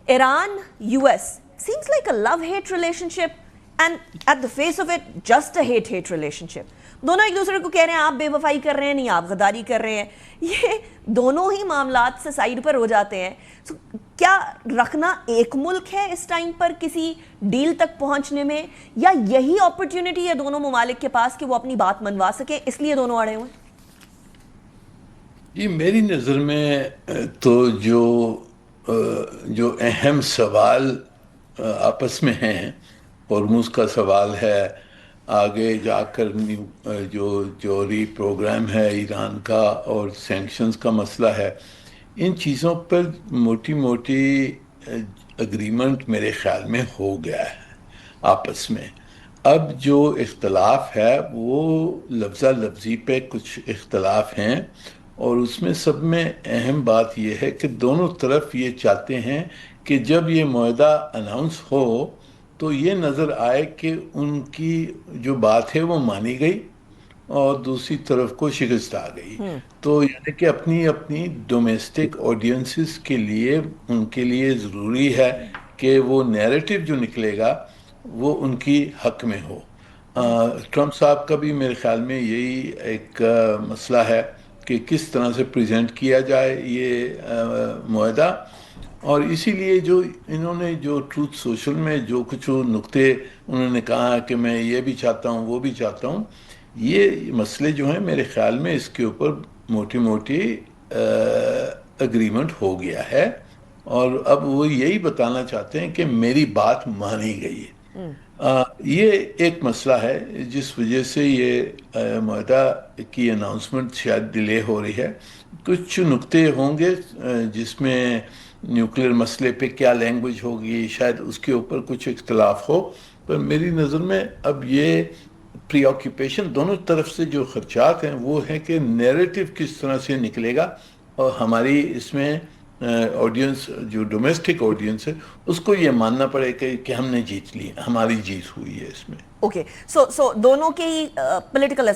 Iran US seems like a love-hate relationship and at the face of it just a hate-hate relationship. دونوں ایک دوسرے کو کہہ رہے ہیں آپ بے وفائی کر رہے ہیں, نہیں آپ غداری کر رہے ہیں. یہ دونوں ہی معاملات سے سائڈ پر ہو جاتے ہیں. کیا رکھنا ایک ملک ہے اس ٹائم پر کسی ڈیل تک پہنچنے میں, یا یہی اپرچونٹی ہے دونوں ممالک کے پاس کہ وہ اپنی بات منوا سکیں, اس لیے دونوں اڑے ہوئے ہیں؟ یہ میری نظر میں تو جو اہم سوال آپس میں ہیں, ہرمز کا سوال ہے, آگے جا کر جو جوہری پروگرام ہے ایران کا, اور سینکشنز کا مسئلہ ہے, ان چیزوں پر موٹی موٹی اگریمنٹ میرے خیال میں ہو گیا ہے آپس میں. اب جو اختلاف ہے وہ لفظہ لفظی پہ کچھ اختلاف ہیں, اور اس میں سب میں اہم بات یہ ہے کہ دونوں طرف یہ چاہتے ہیں کہ جب یہ معاہدہ اناؤنس ہو تو یہ نظر آئے کہ ان کی جو بات ہے وہ مانی گئی اور دوسری طرف کو شکست آ گئی. تو یعنی کہ اپنی اپنی ڈومیسٹک آڈینسز کے لیے ان کے لیے ضروری ہے کہ وہ نیریٹو جو نکلے گا وہ ان کی حق میں ہو. ٹرمپ صاحب کا بھی میرے خیال میں یہی ایک مسئلہ ہے کہ کس طرح سے پریزنٹ کیا جائے یہ معاہدہ, اور اسی لیے جو انہوں نے جو ٹروتھ سوشل میں جو کچھ نقطے انہوں نے کہا کہ میں یہ بھی چاہتا ہوں وہ بھی چاہتا ہوں, یہ مسئلے جو ہیں میرے خیال میں اس کے اوپر موٹی موٹی اگریمنٹ ہو گیا ہے, اور اب وہ یہی بتانا چاہتے ہیں کہ میری بات مانی گئی ہے. یہ ایک مسئلہ ہے جس وجہ سے یہ معاہدہ کی اناؤنسمنٹ شاید ڈیلے ہو رہی ہے. کچھ نقطے ہوں گے جس میں نیوکلیر مسئلے پہ کیا لینگویج ہوگی, شاید اس کے اوپر کچھ اختلاف ہو, پر میری نظر میں اب یہ پری آکیوپیشن دونوں طرف سے جو خدشات ہیں وہ ہیں کہ نیریٹو کس طرح سے نکلے گا, اور ہماری اس میں آڈینس جو ڈومیسٹک آڈینس ہے اس کو یہ ماننا پڑے کہ ہم نے جیت لی, ہماری جیت ہوئی ہے اس میں. اوکے, سو دونوں کے ہی پولیٹیکل